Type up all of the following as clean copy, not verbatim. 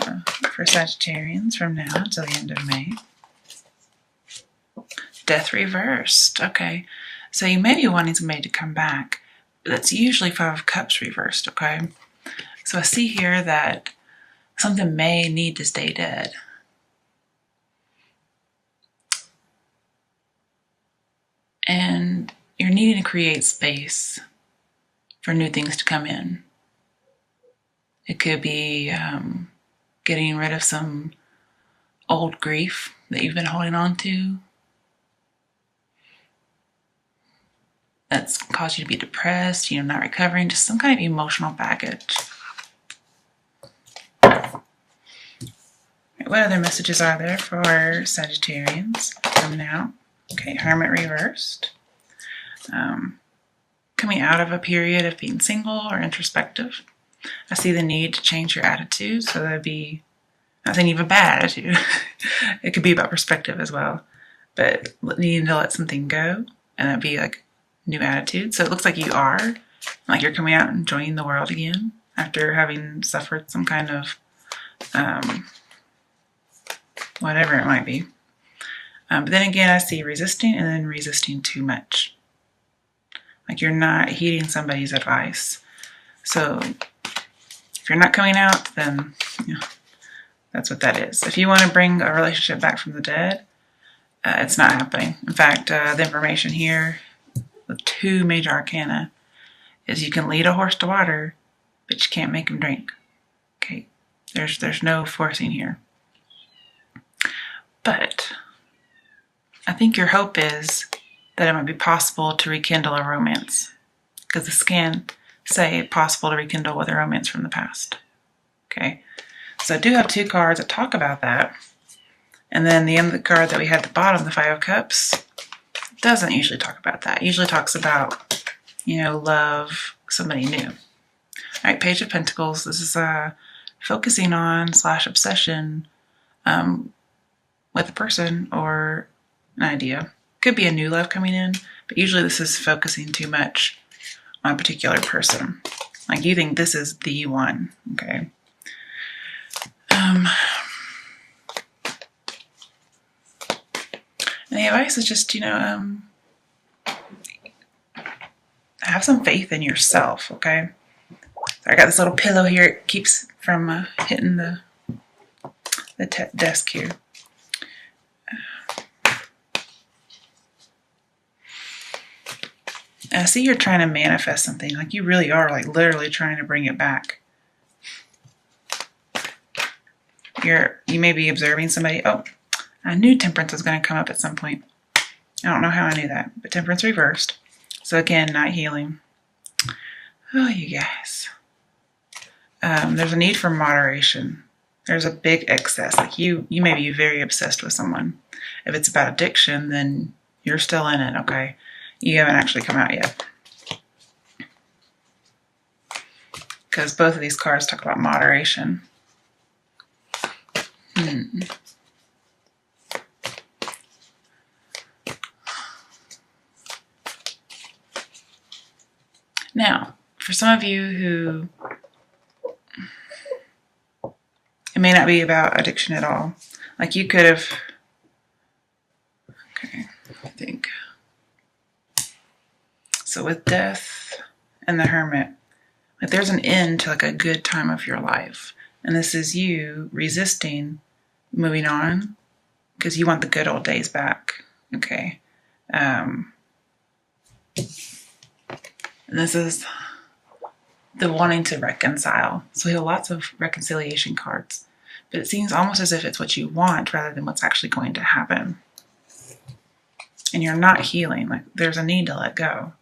for Sagittarians from now till the end of May. Death reversed. Okay. So you may be wanting somebody to come back. That's usually Five of Cups reversed, okay? So I see here that something may need to stay dead. And you're needing to create space for new things to come in. It could be getting rid of some old grief that you've been holding on to. That's caused you to be depressed, not recovering, just some kind of emotional baggage. What other messages are there for Sagittarians from now? Okay, Hermit reversed. Coming out of a period of being single or introspective. I see the need to change your attitude, so that'd be not saying you have a bad attitude. It could be about perspective as well, but needing to let something go, and that'd be like new attitude. So it looks like you are, like you're coming out and enjoying the world again after having suffered some kind of whatever it might be. But then again, I see resisting and then resisting too much. Like you're not heeding somebody's advice. So if you're not coming out, then that's what that is. If you want to bring a relationship back from the dead, it's not happening. In fact, the information here with 2 major arcana is you can lead a horse to water, but you can't make him drink. Okay, there's no forcing here. But I think your hope is that it might be possible to rekindle a romance, because this can say possible to rekindle with a romance from the past. Okay, so I do have 2 cards that talk about that. And then the other card that we had at the bottom, the Five of Cups, doesn't usually talk about that. It usually talks about, love, somebody new. All right, Page of Pentacles. This is focusing on / obsession with a person or an idea. Could be a new love coming in, but usually this is focusing too much on a particular person. Like you think this is the one, okay? And the advice is just, have some faith in yourself, okay? So I got this little pillow here. It keeps from hitting the desk here. I see you're trying to manifest something. Like you really are, like literally trying to bring it back. You may be observing somebody. Oh, I knew Temperance was going to come up at some point. I don't know how I knew that, but Temperance reversed. So again, not healing. Oh, you guys. There's a need for moderation. There's a big excess. Like you may be very obsessed with someone. If it's about addiction, then you're still in it, okay? You haven't actually come out yet. Because both of these cards talk about moderation. Now, for some of you who it may not be about addiction at all. Like you could have, okay, I think. So with Death and the Hermit, like there's an end to like a good time of your life. And this is you resisting moving on because you want the good old days back. Okay. And this is the wanting to reconcile. So we have lots of reconciliation cards, but it seems almost as if it's what you want rather than what's actually going to happen. And you're not healing. Like there's a need to let go.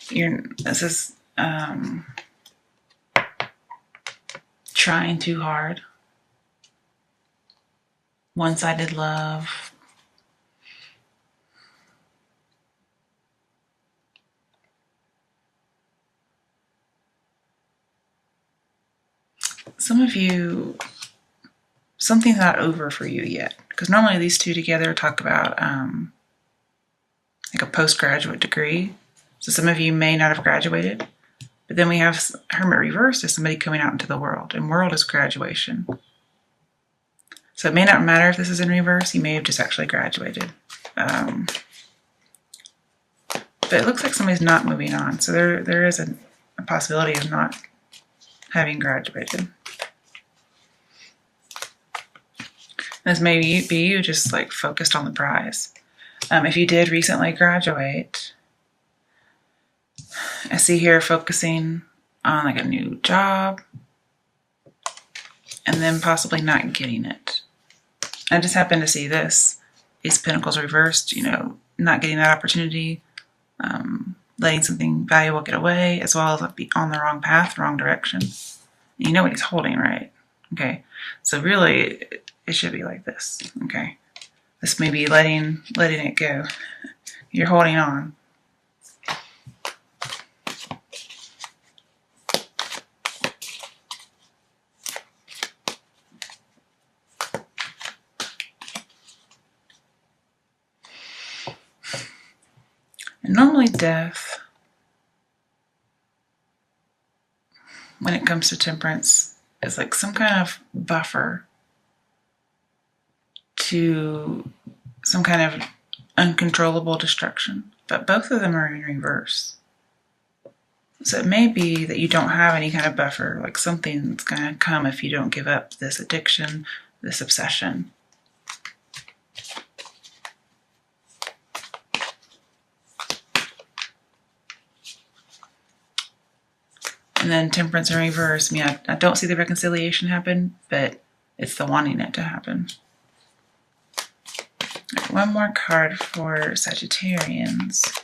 This is trying too hard. One-sided love. Some of you, something's not over for you yet. Because normally these two together talk about like a postgraduate degree. So some of you may not have graduated, But then we have Hermit reversed as somebody coming out into the world, and world is graduation. So it may not matter if this is in reverse. You may have just actually graduated. But it looks like somebody's not moving on. So there is a possibility of not having graduated. This may be you just like focused on the prize. If you did recently graduate, I see here focusing on like a new job and then possibly not getting it. I just happened to see this. Ace of Pentacles reversed, not getting that opportunity, letting something valuable get away, as well as be on the wrong path, wrong direction. You know what he's holding, right? Okay. So really, it should be like this. Okay. This may be letting it go. You're holding on. And normally death, when it comes to temperance, is like some kind of buffer to some kind of uncontrollable destruction. But both of them are in reverse. So it may be that you don't have any kind of buffer, like something's going to come if you don't give up this addiction, this obsession. And then temperance in reverse. I mean, I don't see the reconciliation happen, but it's the wanting it to happen. Right, one more card for Sagittarians.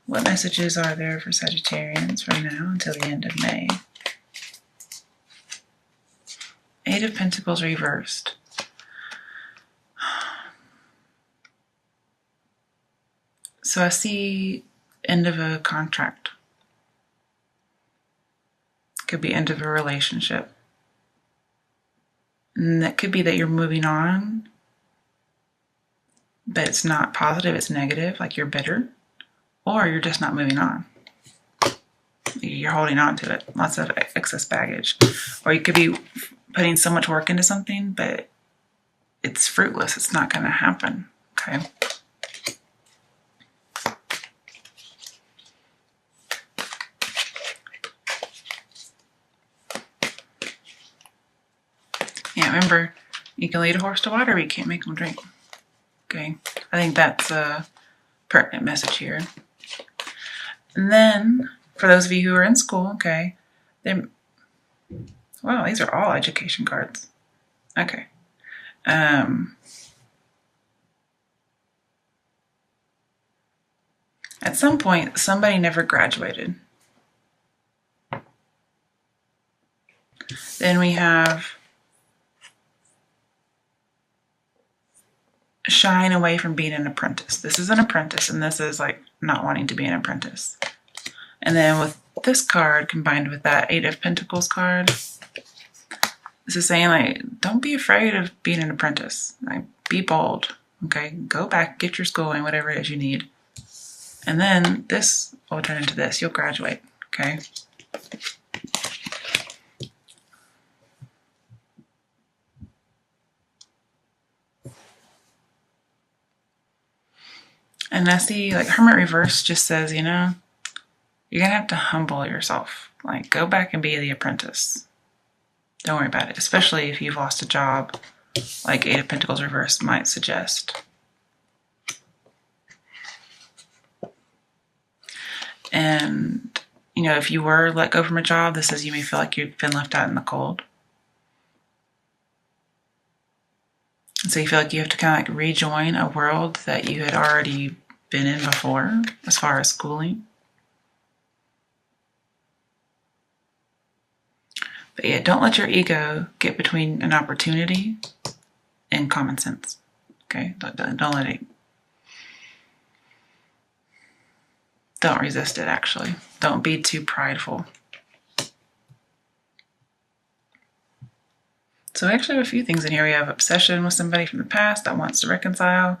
What messages are there for Sagittarians from now until the end of May? Eight of Pentacles reversed. So I see end of a contract. Could be end of a relationship. And that could be that you're moving on, but it's not positive, it's negative, like you're bitter, or you're just not moving on. You're holding on to it, lots of excess baggage. Or you could be putting so much work into something, but it's fruitless, it's not going to happen, okay? Yeah, remember, you can lead a horse to water, but you can't make them drink. Okay, I think that's a pertinent message here. And then, for those of you who are in school, okay, wow, these are all education cards. Okay. At some point, somebody never graduated. Then we have shying away from being an apprentice. This is an apprentice, and this is like not wanting to be an apprentice. And then with this card combined with that Eight of Pentacles card, this is saying like, don't be afraid of being an apprentice. Like, be bold. Okay, go back, get your schooling, whatever it is you need. And then this will turn into this. You'll graduate. Okay. And I see like Hermit reverse just says, you're going to have to humble yourself. Like, go back and be the apprentice. Don't worry about it, especially if you've lost a job, like Eight of Pentacles reverse might suggest. And, if you were let go from a job, this is you may feel like you've been left out in the cold. And so you feel like you have to kind of like rejoin a world that you had already been in before, as far as schooling. But yeah, don't let your ego get between an opportunity and common sense. Okay? Don't let it. Don't resist it, actually. Don't be too prideful. So we actually have a few things in here. We have obsession with somebody from the past that wants to reconcile,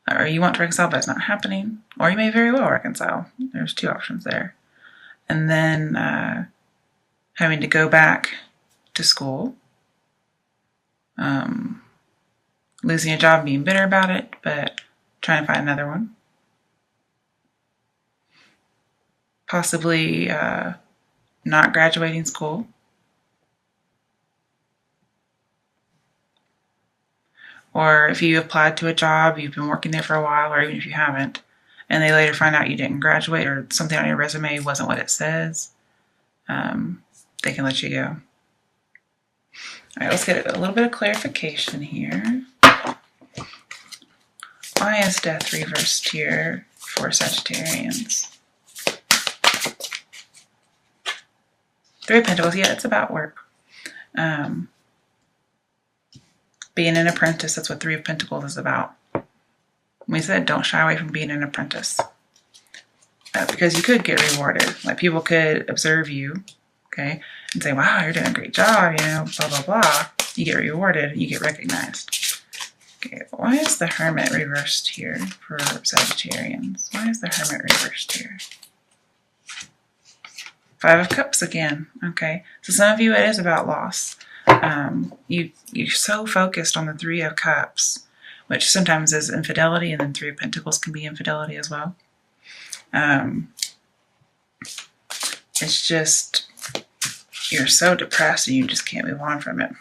or you want to reconcile but it's not happening, or you may very well reconcile. There's two options there. and then having to go back to school, losing a job and being bitter about it, but trying to find another one. Possibly not graduating school. Or if you applied to a job, you've been working there for a while, or even if you haven't, and they later find out you didn't graduate or something on your resume wasn't what it says, they can let you go. All right, let's get a little bit of clarification here. Why is death reversed here for Sagittarians? Three of Pentacles, yeah, it's about work. Being an apprentice, that's what Three of Pentacles is about. We said don't shy away from being an apprentice. Because you could get rewarded. Like people could observe you, okay, and say, wow, you're doing a great job, you know, blah, blah, blah. You get rewarded, you get recognized. Okay, why is the Hermit reversed here for Sagittarians? Why is the Hermit reversed here? Five of Cups again, okay. So some of you, it is about loss. You're so focused on the Three of Cups, which sometimes is infidelity, and then Three of Pentacles can be infidelity as well. It's just, you're so depressed and you just can't move on from it.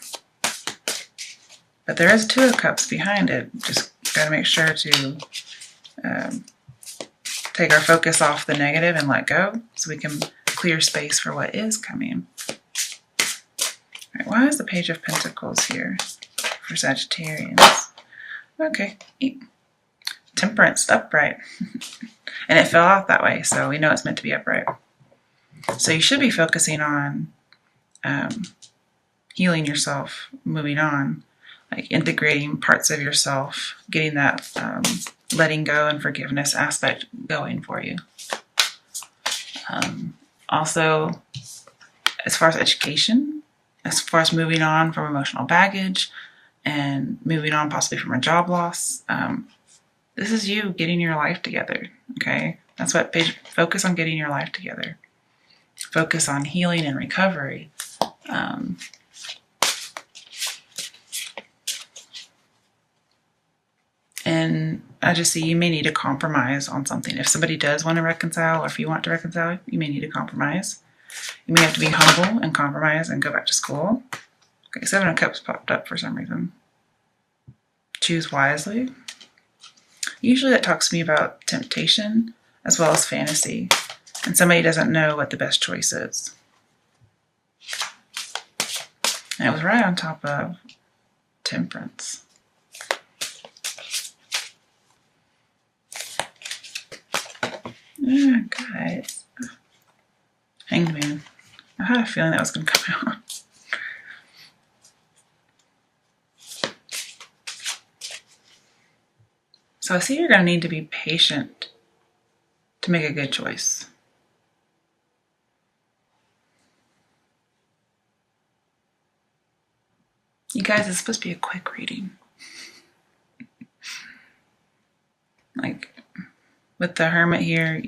But there is Two of Cups behind it. Just got to make sure to take our focus off the negative and let go so we can clear space for what is coming. All right, why is the Page of Pentacles here for Sagittarians? Okay, Temperance, upright. And it fell out that way, so we know it's meant to be upright. So you should be focusing on healing yourself, moving on, like integrating parts of yourself, getting that letting go and forgiveness aspect going for you. Also, as far as education, as far as moving on from emotional baggage and moving on possibly from a job loss, this is you getting your life together, okay? That's what focus on getting your life together. Focus on healing and recovery. And I just see you may need to compromise on something. If somebody does want to reconcile, or if you want to reconcile, you may need to compromise. You may have to be humble and compromise and go back to school. Okay, Seven of Cups popped up for some reason. Choose wisely. Usually that talks to me about temptation as well as fantasy. And somebody doesn't know what the best choice is. And it was right on top of Temperance. Yeah, guys. Hanged Man. I had a feeling that was going to come out. So I see you're going to need to be patient to make a good choice. You guys, it's supposed to be a quick reading. Like, with the Hermit here,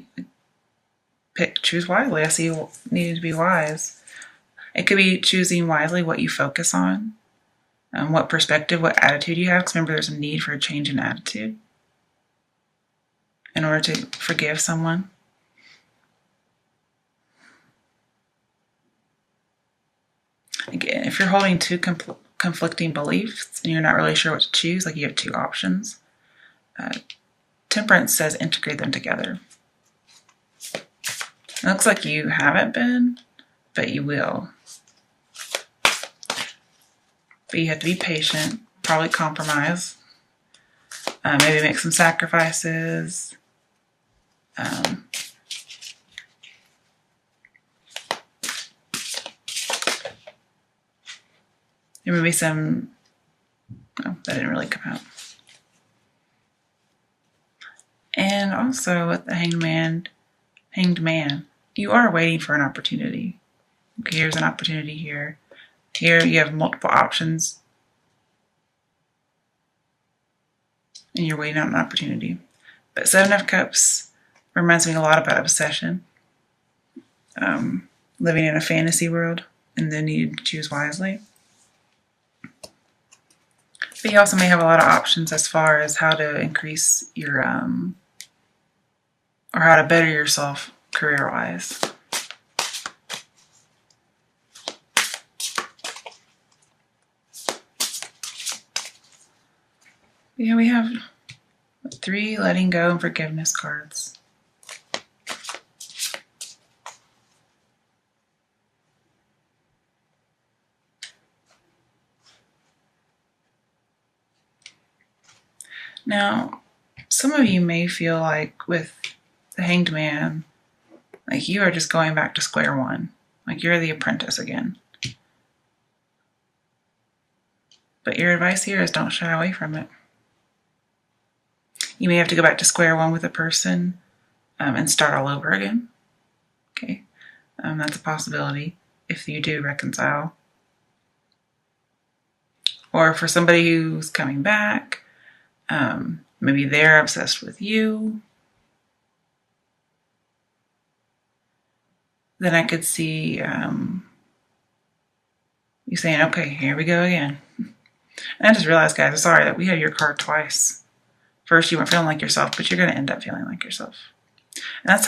choose wisely. I see you needed to be wise. It could be choosing wisely what you focus on, what perspective, what attitude you have. Because remember, there's a need for a change in attitude in order to forgive someone. Again, if you're holding two conflicting beliefs and you're not really sure what to choose, like you have two options, Temperance says integrate them together. It looks like you haven't been, but you will. But you have to be patient, probably compromise, maybe make some sacrifices. There may be some, oh, that didn't really come out. And also with the Hanged Man, you are waiting for an opportunity. Okay, here's an opportunity here. Here you have multiple options. And you're waiting on an opportunity. But Seven of Cups reminds me a lot about obsession. living in a fantasy world and then need to choose wisely. But you also may have a lot of options as far as how to increase your, or how to better yourself career-wise. Yeah, we have 3 letting go and forgiveness cards. Now, some of you may feel like with the Hanged Man, like you are just going back to square one. Like you're the apprentice again. But your advice here is don't shy away from it. You may have to go back to square one with a person and start all over again. Okay, that's a possibility if you do reconcile. Or for somebody who's coming back, maybe they're obsessed with you. Then I could see you saying, okay, here we go again. And I just realized, guys, I'm sorry that we had your card twice. First, you weren't feeling like yourself, but you're going to end up feeling like yourself. And that's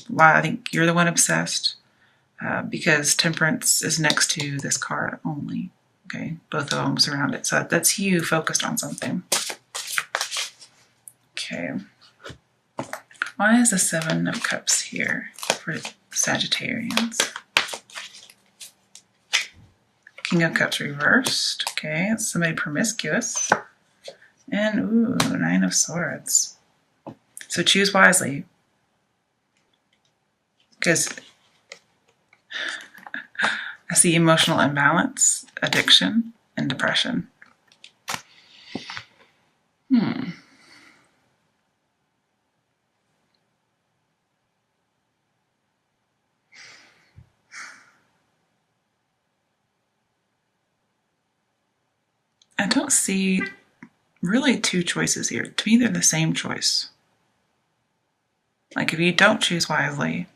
why I think you're the one obsessed, because Temperance is next to this card only. Okay, both of them surround it. So that's you focused on something. Okay. Why is the 7 of Cups here for Sagittarians? King of Cups reversed. Okay, it's somebody promiscuous. And, ooh, 9 of Swords. So choose wisely. Because I see emotional imbalance, addiction, and depression. I don't see really 2 choices here. To me, they're the same choice. Like if you don't choose wisely,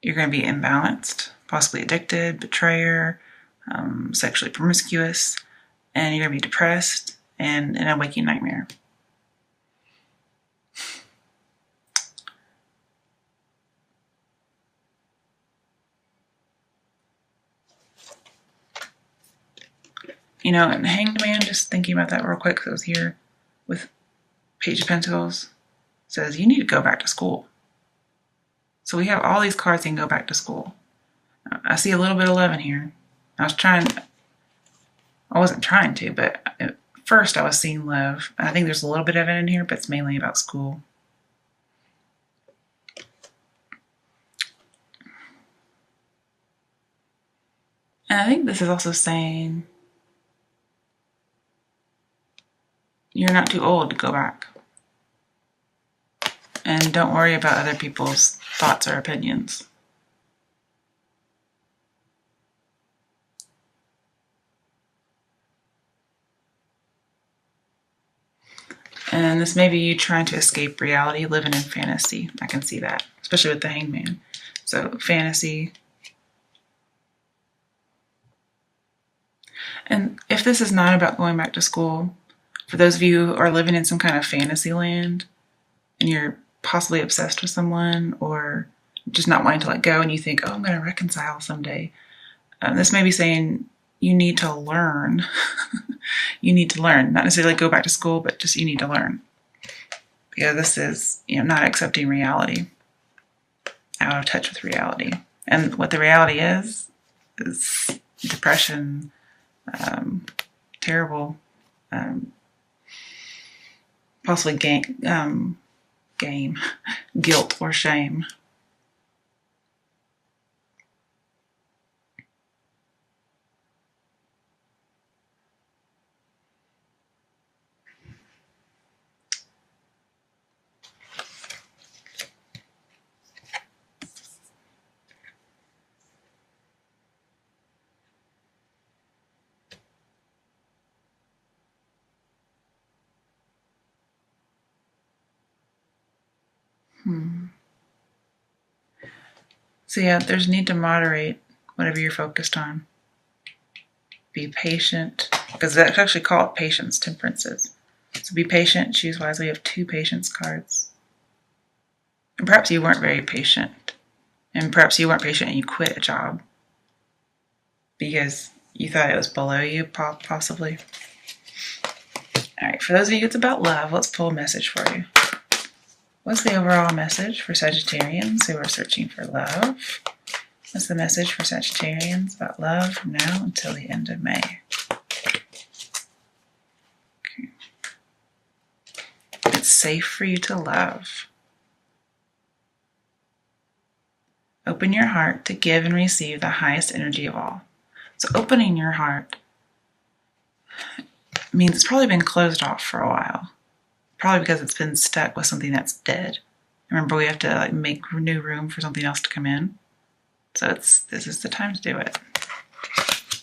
you're going to be imbalanced, possibly addicted, betrayer, sexually promiscuous, and you're going to be depressed and in a waking nightmare. You know, and Hanged Man, just thinking about that real quick, because I was here with Page of Pentacles, says you need to go back to school. So we have all these cards that can go back to school. I see a little bit of love in here. I wasn't trying to, but at first I was seeing love. I think there's a little bit of it in here, but it's mainly about school. And I think this is also saying you're not too old to go back. And don't worry about other people's thoughts or opinions. And this may be you trying to escape reality, living in fantasy. I can see that, especially with the Hanged Man. So fantasy. And if this is not about going back to school, for those of you who are living in some kind of fantasy land and you're possibly obsessed with someone or just not wanting to let go and you think, oh, I'm going to reconcile someday. This may be saying you need to learn. You need to learn, not necessarily go back to school, but just you need to learn. Because this is, not accepting reality, out of touch with reality. And what the reality is depression, terrible, possibly guilt or shame. So yeah, there's a need to moderate whatever you're focused on. Be patient, because that's actually called patience temperances. So be patient, choose wisely. We have 2 patience cards. And perhaps you weren't very patient. And perhaps you weren't patient and you quit a job because you thought it was below you, possibly. All right, for those of you it's about love, let's pull a message for you. What's the overall message for Sagittarians who are searching for love? What's the message for Sagittarians about love from now until the end of May? Okay. It's safe for you to love. Open your heart to give and receive the highest energy of all. So opening your heart means it's probably been closed off for a while. Probably because it's been stuck with something that's dead. Remember, we have to make new room for something else to come in. So this is the time to do it.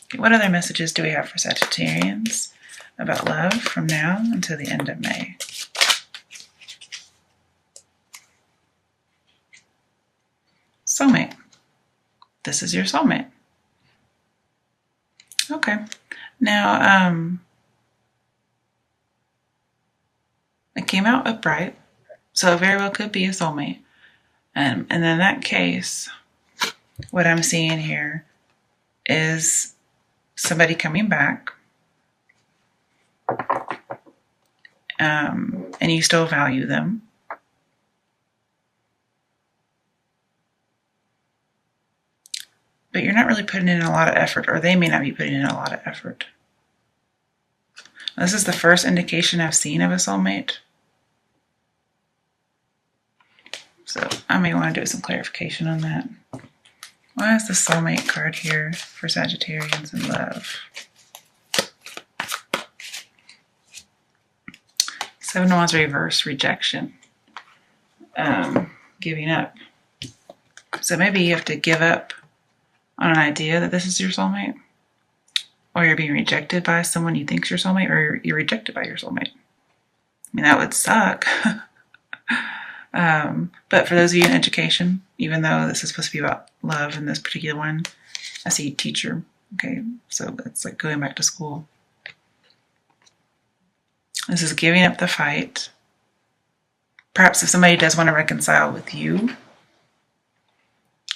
Okay, what other messages do we have for Sagittarians about love from now until the end of May? Soulmate. This is your soulmate. Okay. Now, it came out upright, so it very well could be a soulmate. And in that case, what I'm seeing here is somebody coming back, and you still value them. But you're not really putting in a lot of effort, or they may not be putting in a lot of effort. This is the first indication I've seen of a soulmate. So I may want to do some clarification on that. Why is the soulmate card here for Sagittarians in love? 7 of Wands reverse, rejection. Giving up. So maybe you have to give up on an idea that this is your soulmate, or you're being rejected by someone you think's your soulmate, or you're rejected by your soulmate. I mean, that would suck. But for those of you in education, even though this is supposed to be about love in this particular one, I see teacher. Okay, so it's like going back to school. This is giving up the fight. Perhaps if somebody does want to reconcile with you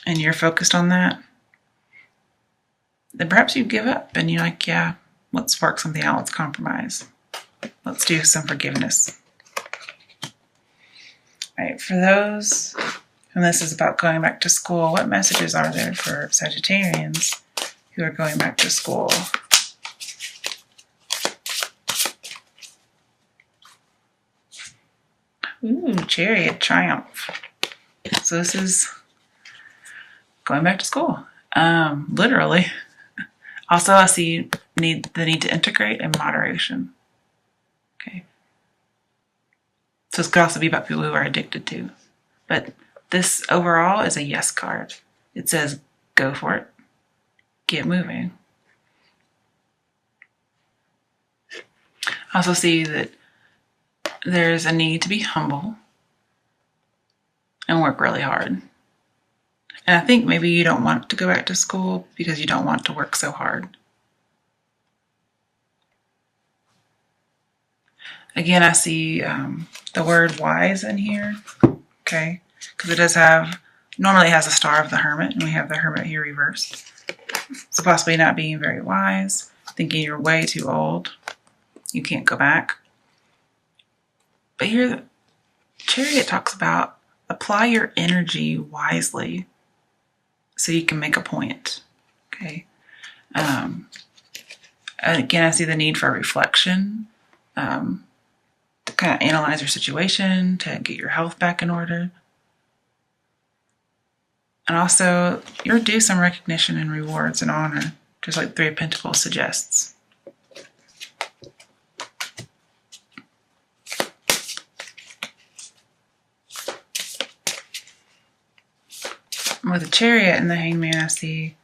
and you're focused on that, then perhaps you give up and you're like, yeah, let's work something out. Let's compromise. Let's do some forgiveness. All right, for those, and this is about going back to school, what messages are there for Sagittarians who are going back to school? Ooh, Chariot, Triumph. So this is going back to school, literally. Also, I see the need to integrate and moderation. Okay. So this could also be about people who are addicted to. But this overall is a yes card. It says, go for it. Get moving. I also see that there's a need to be humble and work really hard. And I think maybe you don't want to go back to school because you don't want to work so hard. Again, I see the word wise in here, okay? Because it does have, normally it has a star of the hermit, and we have the hermit here reversed. So possibly not being very wise, thinking you're way too old, you can't go back. But here, the Chariot talks about apply your energy wisely so you can make a point, okay? Again, I see the need for reflection, to kind of analyze your situation, to get your health back in order. And also, you're due some recognition and rewards and honor, just like 3 of Pentacles suggests. With the Chariot and the Hangman, I see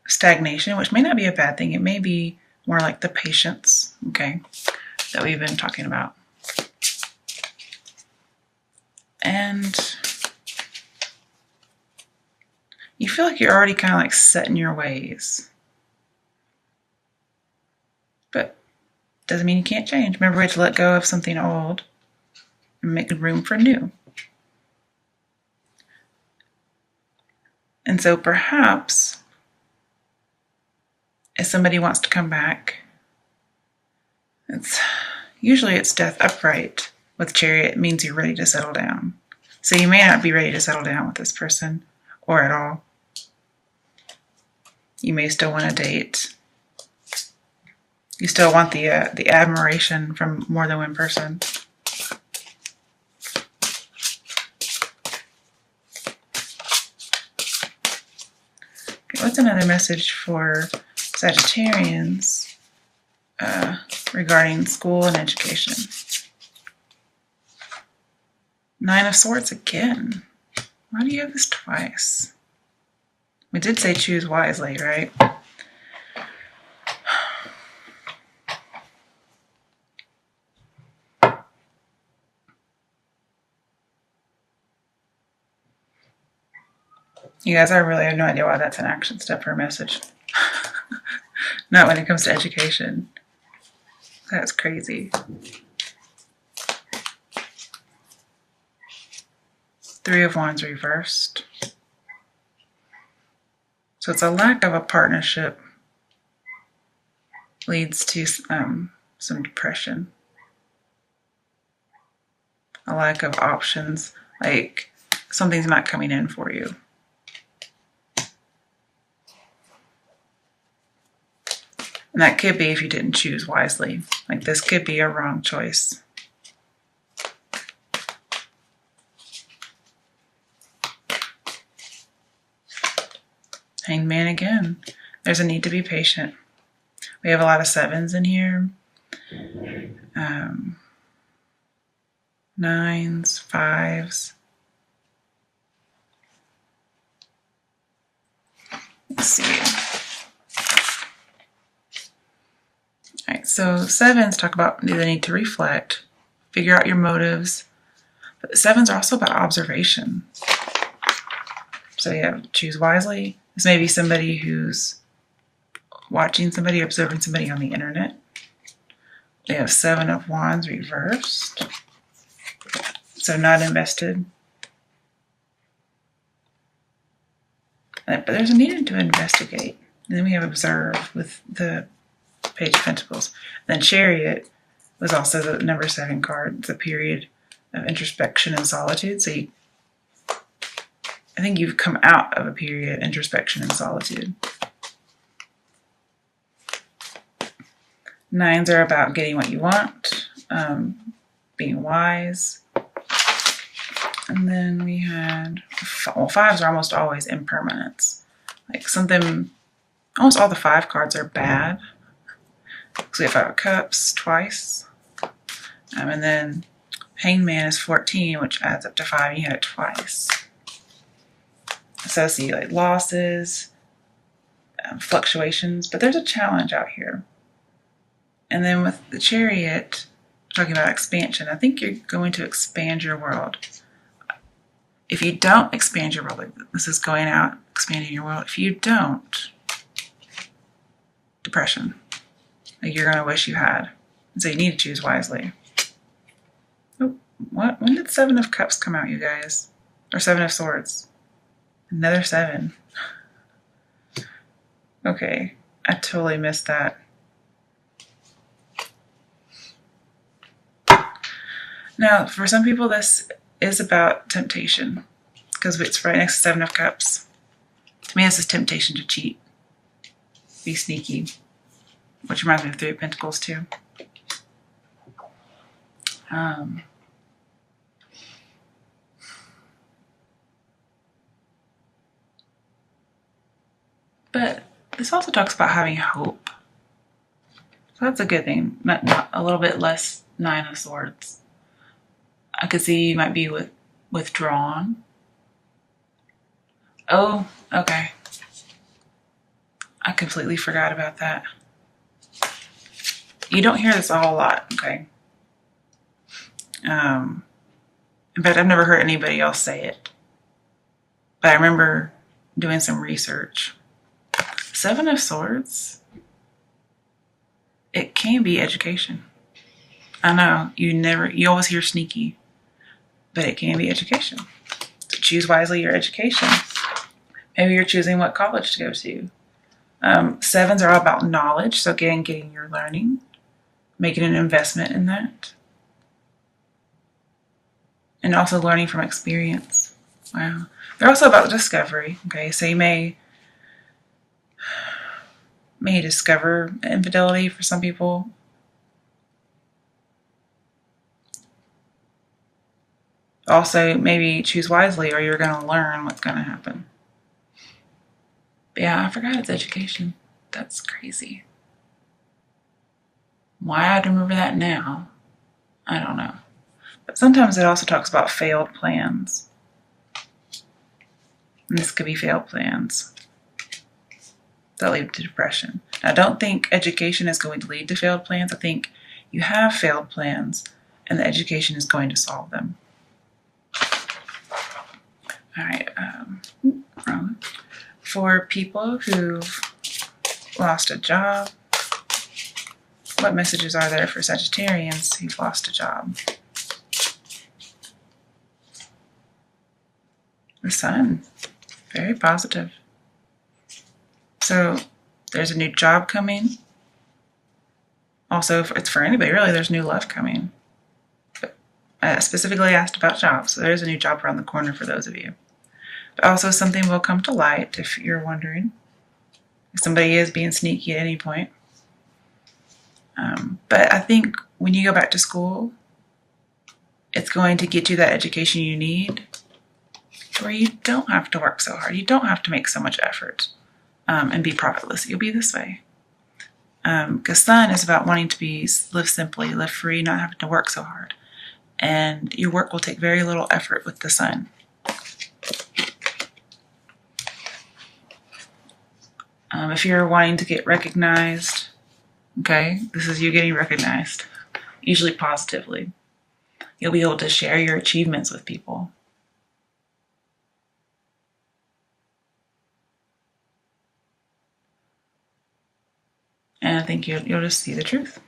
stagnation, which may not be a bad thing. It may be more like the patience, okay, that we've been talking about. And you feel like you're already kind of like set in your ways. But doesn't mean you can't change. Remember, we have to let go of something old and make room for new. And so perhaps if somebody wants to come back, usually it's death upright. With Chariot, it means you're ready to settle down. So you may not be ready to settle down with this person or at all. You may still want to date. You still want the admiration from more than one person. Okay, what's another message for Sagittarians regarding school and education? 9 of Swords again. Why do you have this twice? We did say choose wisely, right? You guys, I really have no idea why that's an action step or a message. Not when it comes to education. That's crazy. 3 of Wands reversed. So it's a lack of a partnership leads to some depression. A lack of options, like something's not coming in for you. And that could be if you didn't choose wisely. Like this could be a wrong choice. Hanged Man again. There's a need to be patient. We have a lot of 7s in here. 9s, 5s. Let's see. All right, so 7s talk about the need to reflect, figure out your motives. But the 7s are also about observation. So you have choose wisely. This may be somebody who's watching somebody, observing somebody on the internet. They have 7 of Wands reversed. So not invested. But there's a need to investigate. And then we have observe with the Page of Pentacles. Then Chariot was also the number 7 card. It's a period of introspection and solitude. So I think you've come out of a period of introspection and solitude. 9s are about getting what you want, being wise. And then we had, well, 5s are almost always impermanence. Like something, almost all the 5 cards are bad. So we have 5 of Cups twice. And then Hanged Man is 14, which adds up to 5, and you had it twice. So I see like losses, fluctuations, but there's a challenge out here. And then with the Chariot, talking about expansion, I think you're going to expand your world. If you don't expand your world, this is going out, expanding your world. If you don't, depression. Like you're going to wish you had. And so you need to choose wisely. Oh, what? When did 7 of Cups come out, you guys? Or 7 of Swords? Another 7. Okay, I totally missed that. Now, for some people, this is about temptation because it's right next to 7 of Cups. To me, this is temptation to cheat, be sneaky, which reminds me of 3 of Pentacles too. But this also talks about having hope. So that's a good thing. Not a little bit less 9 of Swords. I could see you might be withdrawn. Oh, okay. I completely forgot about that. You don't hear this a whole lot, okay? In fact, I've never heard anybody else say it. But I remember doing some research. Seven of Swords, it can be education. I know, you always hear sneaky, but it can be education. So choose wisely your education. Maybe you're choosing what college to go to. Sevens are all about knowledge. So again, getting your learning, making an investment in that. And also learning from experience. Wow. They're also about discovery. Okay, so you may discover infidelity for some people. Also, maybe choose wisely or you're going to learn what's going to happen. But yeah, I forgot it's education. That's crazy. Why I'd remember that now, I don't know. But sometimes it also talks about failed plans. And this could be failed plans that lead to depression. Now, I don't think education is going to lead to failed plans. I think you have failed plans and the education is going to solve them. All right. For people who've lost a job, what messages are there for Sagittarians who've lost a job? The Sun, very positive. So there's a new job coming. Also, it's for anybody really, there's new love coming. But I specifically asked about jobs, so there's a new job around the corner for those of you. But also something will come to light if you're wondering. If somebody is being sneaky at any point. But I think when you go back to school, it's going to get you that education you need where you don't have to work so hard. You don't have to make so much effort and be profitless. You'll be this way. Because Sun is about wanting to live simply, live free, not having to work so hard. And your work will take very little effort with the Sun. If you're wanting to get recognized, okay, this is you getting recognized, usually positively. You'll be able to share your achievements with people. And I think you'll just see the truth.